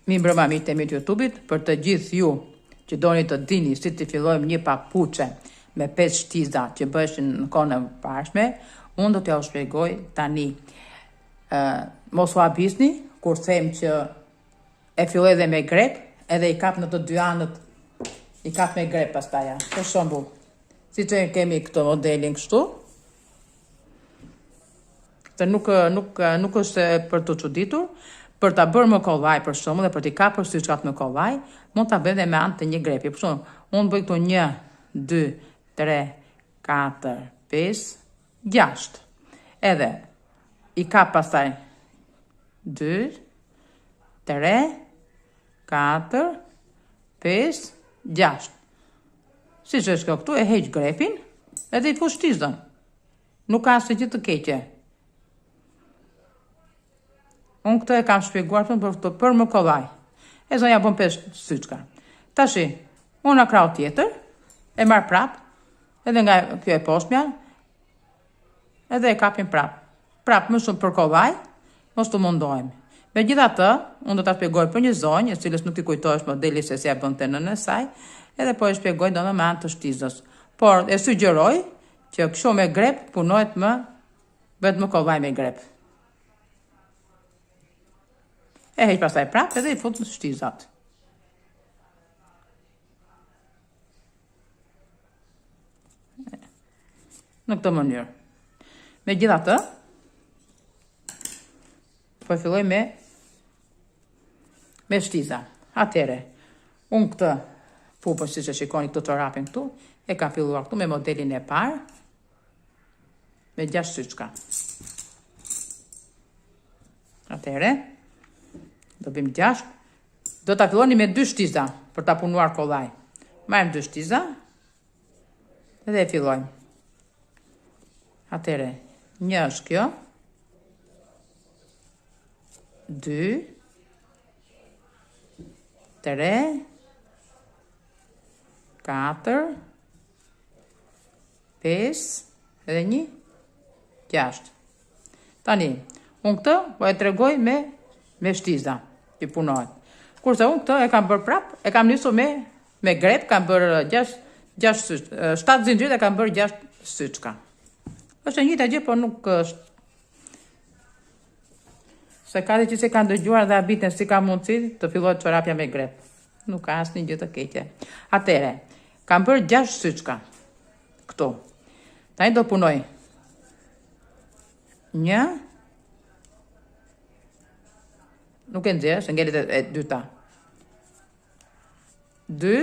Mi mbrëma mi të YouTube-it, për të gjithë ju që doni të dini si të fillojmë një papuçe me 5 shtiza që bëshin në kohën e pashme, unë do t'ja u shpjegoj tani. Mos u habisni kur them që e filloj edhe me grep, edhe i kap në të dy anët, i kap me grep pastaja. Për shembull, si që kemi këtë modelin kështu, të nuk është për të çuditur, për ta bërë më kollaj për shembull dhe për t'i kapur syçkat më kollaj, mund ta bëj edhe me anë të një grepi. Për shembull, unë bëj këtu 1, 2, 3, 4, 5, 6. Edhe i kap pastaj 2, 3, 4, 5, 6. Si që është këtu, e heq grepin edhe i fush shtizën. Nuk ka asnjë gjë të keqe. Unë këtë e kam shpjeguar për më kollaj. E zonja bën 5 syçka. Tashi, unë krau tjetër, e marr prap, edhe nga kjo e poshtmja, edhe e kapim prap. Prap më shumë për kollaj, mos të mundohemi. Megjithatë, unë do ta shpjegoj për një zonjë, e cilës nuk i kujtohesh modeli se si ja bënte nënën e saj, edhe po e shpjegoj donë me anë të shtizës. Por e sugjeroj që kështu me grep punohet bëhet më kollaj me grep. E heq pastaj prap edhe i fut në shtizat. Në këtë mënyrë. Megjithatë, po filloj me shtiza. Atëre, unë këtë pupën siç e shikoni këtu të rapin këtu, e kam filluar këtu me modelin e parë me 6 syçka. Atëre, do bëjmë 6. Do ta filloni me 2 shtiza për ta punuar kollaj. Marrim 2 shtiza dhe e fillojmë. Atëre, 1 është kjo, 2, 3, 4, 5, edhe 1, 6. Tani, unë këtë po e tregoj me shtiza që punohet. Kurse unë këtë e kam bërë prap, e kam nisur me grep, kam bërë 7 zinxhir e kam bërë 6 syçka. Është e njëjta gjë, por nuk është. Se ka që se kanë dëgjuar dhe habiten si ka mundësi të fillohet çorapja me grep. Nuk ka asnjë gjë të keqe. Atëre, kam bërë 6 syçka. Këtu. Tani do punoj 1, nuk e nxjerr, se ngelet e dyta. 2,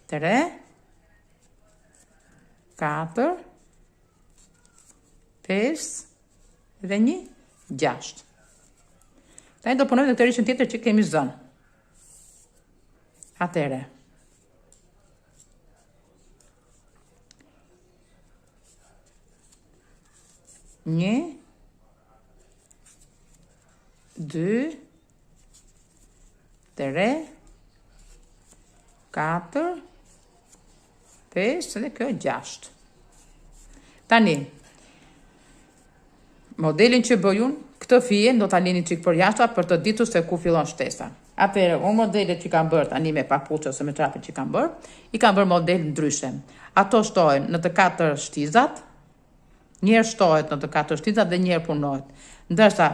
3, 4, 5, dhe 1, 6. Tani do punojmë në këtë rishën tjetër që kemi zënë. Atëre. Një, 2, 3, 4, 5 dhe kjo 6. Tani, modelin që bëj unë, këtë fije do ta lini çik për jashtë për të ditur se ku fillon shtesa. Atëherë, unë modelet që kam bërë tani me papuçe ose me trapin që kam bërë, i kam bërë model ndryshe. Ato shtohen në të 4 shtizat, njëherë shtohet në të 4 shtizat dhe njëherë punohet. Ndërsa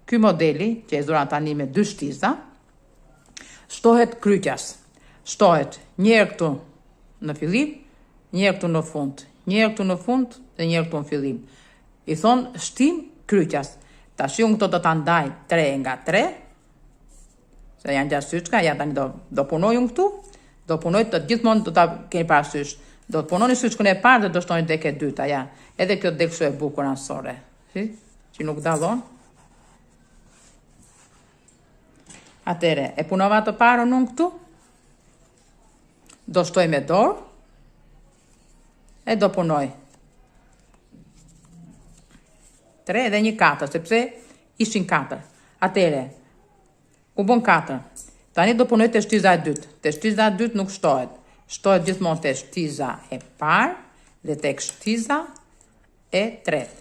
ky modeli, që e zuran tani me 2 shtiza, shtohet kryqjas. Shtohet njëherë këtu në fillim, njëherë këtu në fund, njëherë këtu në fund dhe njëherë këtu në fillim. I thon shtim kryqjas. Tash unë këto do ta ndaj 3 nga 3. Se janë 6 syçka, ja tani do punoj unë këtu. Do punoj të gjithmonë do ta keni parasysh. Do të punoni syçkën e parë dhe do shtoni tek e dyta, ja. Edhe kjo del kështu e bukur ansore. Si? Që nuk dallon. Atëre, e punova të parën unë këtu. Do shtoj me dorë. E do punoj 3 dhe 1 4, sepse ishin 4. Atëre, u bën 4. Tani do punoj te shtiza e dytë. Te shtiza e dytë nuk shtohet. Shtohet gjithmonë te shtiza e parë dhe tek shtiza e tretë.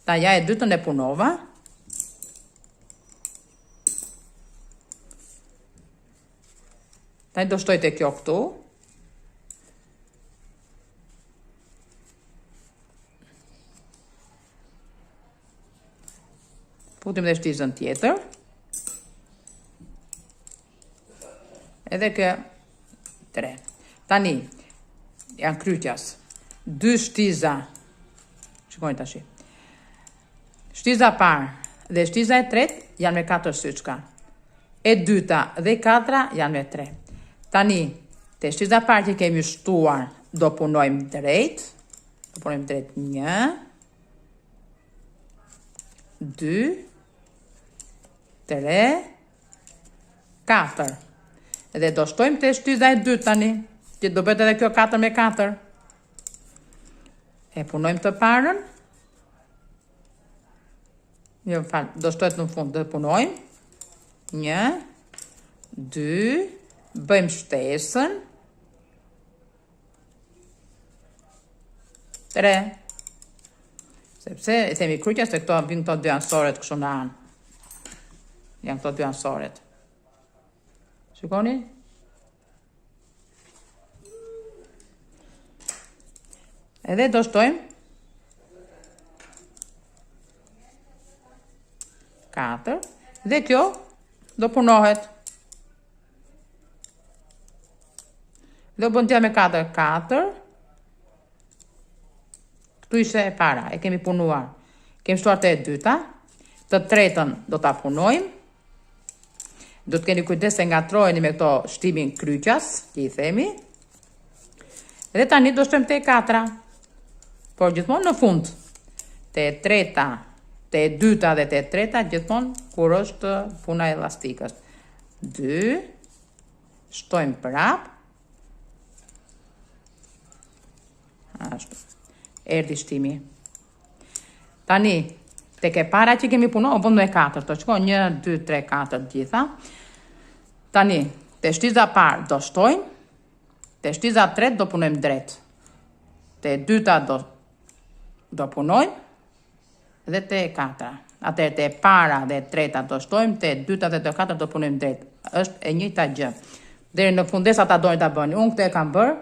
Ta ja e dytën e punova. Tani do shtoj te kjo këtu. Futim dhe shtizën tjetër. Edhe kë 3. Tani, janë kryqjas. 2 shtiza. Shikojnë tash. Shtiza parë dhe shtiza e tretë janë me 4 syçka. E dyta dhe e katra janë me 3. Tani, te shtiza parë që kemi shtuar, do punojmë drejt. Do punojmë drejt 1, 2, 3, 4. Edhe do shtojmë te shtiza e dytë tani, që do bëhet edhe kjo 4 me 4. E punojmë të parën. Jo, do shtohet në fund, do punojmë. 1, 2, bëjmë shtesën. 3. Sepse e themi kryqja se këto vinë këto 2 ansoret kështu në anë. Janë këto 2 ansoret. Shikoni? Edhe do shtojmë 4. Dhe kjo do punohet. Do bën tja me 4, 4. Këtu ishte e para, e kemi punuar. Kemi shtuar të e dyta. Të tretën do ta punojmë. Do të keni kujdes se ngatrojeni me këto shtimin kryqjas, që i themi. Dhe tani do shtojmë te e 4. Por gjithmonë në fund. Te e treta, te e dyta dhe te e treta, gjithmonë kur është puna e elastikës. 2, shtojmë prap. Ashtu. Erdi shtimi. Tani, tek e para që kemi punuar, o bëndo e 4, të shko 1, 2, 3, 4 gjitha. Tani, te shtiza parë do shtojmë, te shtiza tretë do punojmë drejt. Te dyta do punojmë, dhe te 4. Atëherë te para dhe treta do shtojmë, te dyta dhe te 4 do punojmë drejt. Është e njëjta gjë. Deri në fundesa ta doni ta bëni. Unë këtë e kam bërë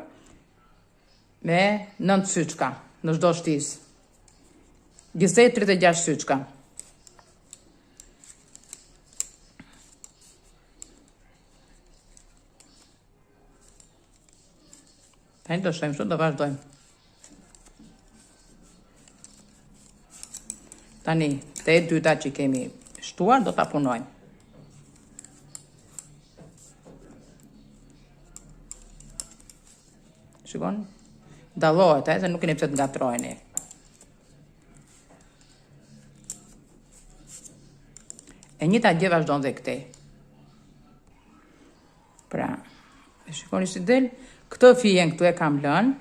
me 9 syçka në çdo shtizë. Gjithsej 36 syçka. Tani do shojmë shumë, do vazhdojmë. Tani, te e dyta që kemi shtuar, do ta punojmë. Shikon? Dallohet, se nuk keni pse të ngatrojeni. E njëta gjë vazhdon dhe këtej. Pra, e shikoni si del, këtë fijen këtu e kam lënë,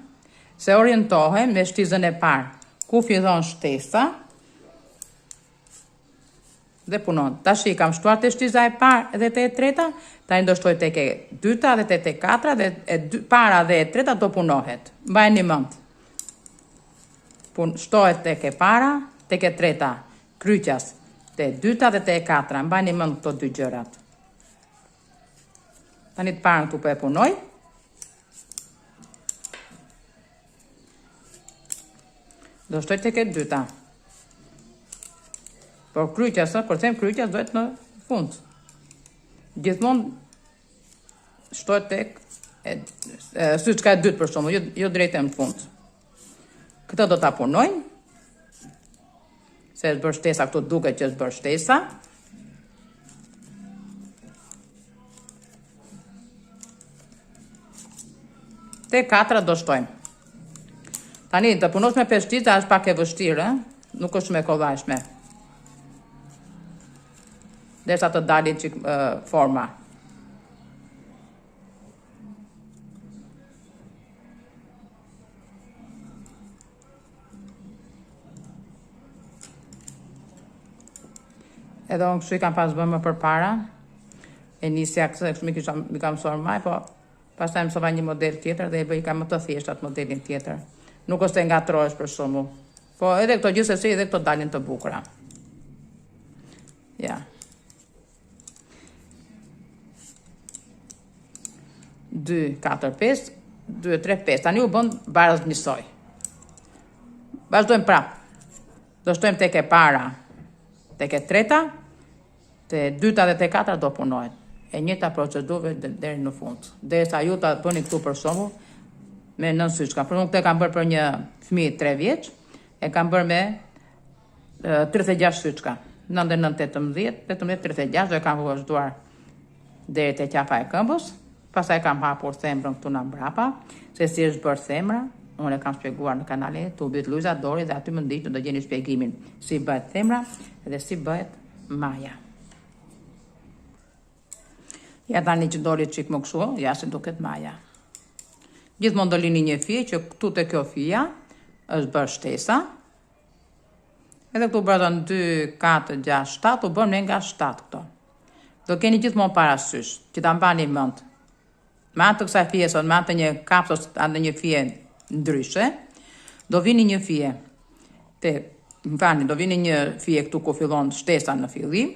se orientohem me shtizën e parë, ku fillon shtesa, dhe punon. Tash i kam shtuar te shtiza e parë dhe te e treta, tani do shtoj tek e dyta dhe te e katra, dhe e para dhe e treta do punohet. Mbajeni mend. Shtohet tek e para, tek e treta, kryqjas, te e dyta dhe te e katra. Mbajeni mend këto dy gjërat. Tani të parën këtu po e punoj. Do shtoj tek e dyta. Por kryqjas, kur them kryqjas, dohet në fund. Gjithmonë shtohet tek syçka e dytë për shkakun, jo drejt në fund. Këtë do ta punojmë. Se është bërë shtesa, këtu duket që është bërë shtesa. Te 4 do shtojmë. Tani, të punosh me 5 shtiza është pak e vështirë, nuk është me kollajshme. Derisa të dalin forma. Edhe unë kështu i kam pas bëmë për para. E nisja kësë, kështu mi kam mësuar maj, po pastaj mësova një model tjetër dhe i bëj kam më të thjeshtat modelin tjetër. Nuk është e ngatrohesh për shumë. Po edhe këto gjithsesi edhe këto dalin të bukura. Ja. 2, 4, 5, 2, 3, 5. Tani u bën barës njësoj. Vazhdojmë prapë. Do shtojmë tek e para, tek e treta, te dyta dhe te katra do punohet. E njëjta procedurë deri në fund. Derisa ju ta bëni këtu për shembull me 9 syçka. Për shembull, këtë kam bërë për një fëmijë 3 vjeç, e kam bërë me 36 syçka. 9, 9, 18, 18, 36 dhe kam vazhduar deri te qafa e këmbës. Pastaj kam hapur themrën këtu në mbrapa, se si është bërë themra. Unë e kam shpjeguar në kanalin e YouTube-it Luiza Dori dhe aty më ndiqni do gjeni shpjegimin si bëhet themra dhe si bëhet maja. Ja tani që doli çik më kështu, ja si duket maja. Gjithmonë do lini një fije që këtu te kjo fija është bërë shtesa. Edhe këtu bërën 2, 4, 6, 7, u bën me nga 7 këto. Do keni gjithmonë parasysh që ta mbani mend. Me anë të kësaj fije sot, me anë të një kapsës atë një fije ndryshe, do vini një fije do vini një fije këtu ku fillon shtesa në fillim.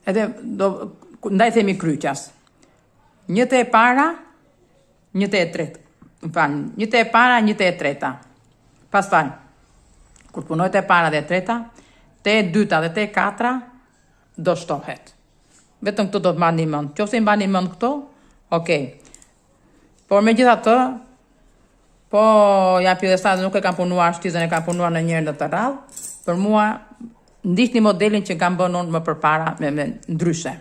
Edhe ndaj themi kryqas. Një te e para, një te e treta. Një te e para, një te e treta. Pastaj, kur punoj te e para dhe e treta, te e dyta dhe te e katra do shtohet. Vetëm këtu do të mbani mend. Nëse i mbani mend këto, okay. Por megjithatë, po ja pjedestat nuk e kam punuar shtizën, e kam punuar në njërë në të radhë, për mua ndiqni modelin që kam bënë unë më përpara me ndryshe.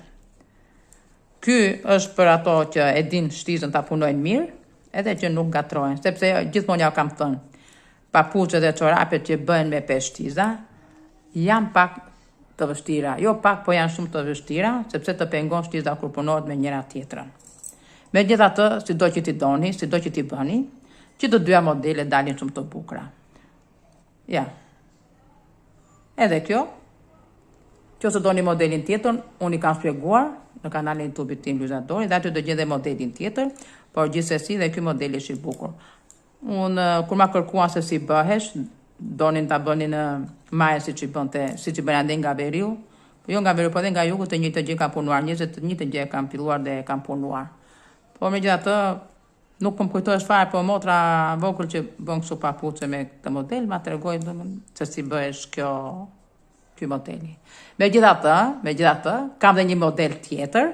Ky është për ato që e din shtizën ta punojnë mirë, edhe që nuk gatrojnë, sepse gjithmonë ja kam thënë, papuçet dhe çorapet që bëhen me 5 shtiza, janë pak të vështira. Jo pak, po janë shumë të vështira, sepse të pengon shtiza kur punohet me njëra tjetrën. Megjithatë, sido që ti doni, sido që ti bëni, që të dyja modele dalin shumë të bukura. Ja. Edhe kjo, që se doni modelin tjetër, unë i kam shpjeguar në kanalin YouTube-it tim Luiza Dori, dhe aty do gjeni modelin tjetër, por gjithsesi dhe ky model është i bukur. Unë kur ma kërkuan se si bëhesh, donin ta bënin në maje siç i bën ande nga veriu, jo nga veriu, po edhe nga jugu të njëjtë gjë kam punuar, 21 gjë kam filluar dhe kam punuar. Po megjithatë, nuk po më kujtohesh fare, po motra vogël që bën kështu papuçe me këtë model, ma tregoi se si bëhesh ky modeli. Megjithatë, kam dhe një model tjetër,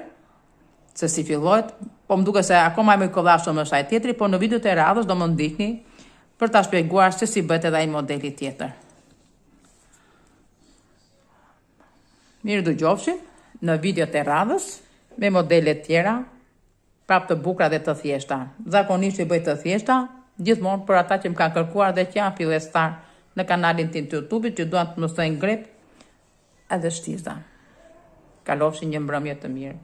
se si fillohet, po më duket se akoma më i kollashëm është ai tjetri, po në videot e radhës do më ndiqni për ta shpjeguar se si bëhet edhe ai modeli tjetër. Mirë dëgjofshim në videot e radhës me modele tjera, prapë të bukura dhe të thjeshta. Zakonisht i bëj të thjeshta, gjithmonë për ata që më kanë kërkuar dhe që janë fillestar në kanalin tim të YouTube-it që duan të mësojnë grep edhe shtiza. Kalofshin një mbrëmje të mirë.